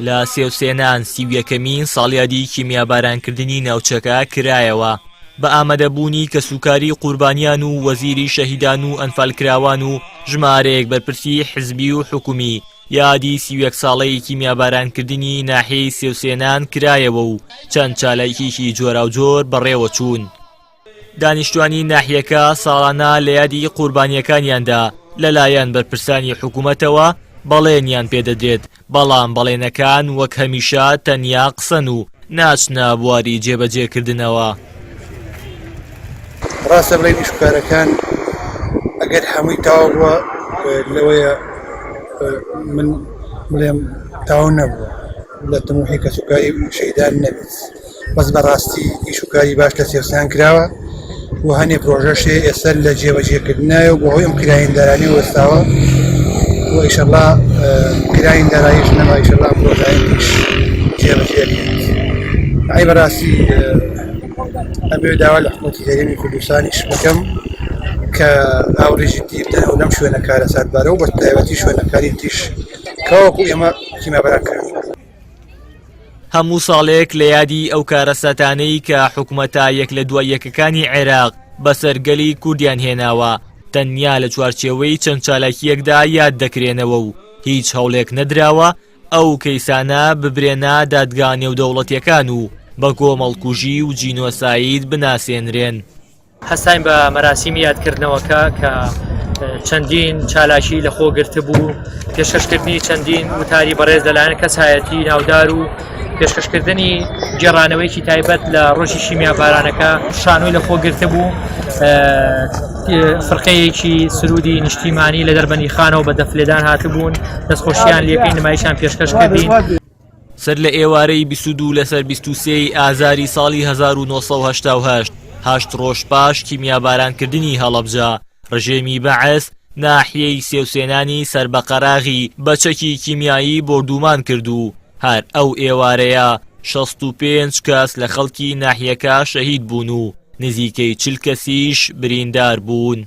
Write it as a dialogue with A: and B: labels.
A: لە سێوسێنان 31مین ساڵیادی کیمیابارانکردنی ناوچەکە کرایەوە بە ئامادەبوونی کەسوکاری قوربانیان و وەزیری شەهیدان و ئەنفالکراوان و ژمارەیەک بەرپرسی حزبی و حکومی یادی 31 ساڵەی کیمیابارانکردنی ناحیەی سێوسێنان کرایەوە و چەند چالایەکێکی جۆراوجۆر بەڕێوە چوون. دانیشتوانی ناحیەکە ساڵانە لە یادی قوربانیەکانیاندا لەلایەن بەرپرسانی حکوومەتەوە بەڵێنیان پێدەدرێت، بەڵام بەڵێنەکان وەک هەمیشە تەنیا قسەن و ناچنە بواری جێبەجێکردنەوە.
B: ڕاستە بڵێن ئیشکارەکان ئەگەر هەمووی تاوا بووە لەوەیە من بڵێم تاوا نەبووە لە تەموحی کەسوکاری شەیدان نەبێت، بەس بەڕاستی ئیشکاری باش لە سێوسێنان کراوە و هەنێ پرۆژەشێ ئێستا لە جێبەجێکردنایە و بۆ هۆی ئەم کرایندارانی وەستاوە و ئیشەڵا کراینداراییش نەما ئیشەڵا پرۆژایش جێبەجێکرد. ئای بەڕاستی ئەبێ داوا لە حکومەتی هەرێمی کوردستانیش بکەم کە ئاوڕێژی دی بدەن ئەو لەم شوێنە کارە ساتبارە و بە تایبەتی شوێنەکاری تیش کەوەکو ئێمە کیمیاباران کرد.
A: هەموو ساڵێک لە یادی ئەو کارە ساتانەی کە حکوومەتە یەک لە دوای یەکەکانی عێراق بەسەرگەلی کوردیان هێناوە تەنیا لە چوارچێوەی چەند چالاکیەکدا یاد دەکرێنەوە و هیچ هەوڵێک نەدراوە ئەو کەیسانە ببرێنە دادگا نێودەوڵەتیەکان و بە کۆمەڵکوژی و جینۆساید بناسێنرێن.
C: هەستاین بە مەراسیمی یادکردنەوەکە کە چەندین چالاکی لەخۆ گرتبوو، پێشکەشکردنی چەندین وتاری بەڕێز لەلایەن کەسایەتی ناودار و پێشکەشکردنی گێڕانەوەیکی تایبەت لە ڕۆژی شیمیابارانەکە شانۆی لەخۆ گرتبوو. فرقەیەکی سرودی نیشتیمانی لە دەربەنی خانەوە بە دەفلێدان هاتبوون، دەستخۆشیان لێکەی نمایشان پێشکەش کردین.
A: سەر لە ئێوارەی 22 لەسەر 23 ئازاری ساڵی 1970 8 ڕۆژ پاش کیمیابارانکردنی هەڵەبجە ڕژێمی بەعەس ناحیەی سێوسێنانی سەربەقەراغی بە چەکی کیمیایی بردومان کرد و هەر ئەو ئێوارەیە 65 کەس لە خەڵکی ناحیەکە شەهید بوون و نزیکەی 40 کەسیش بریندار بوون.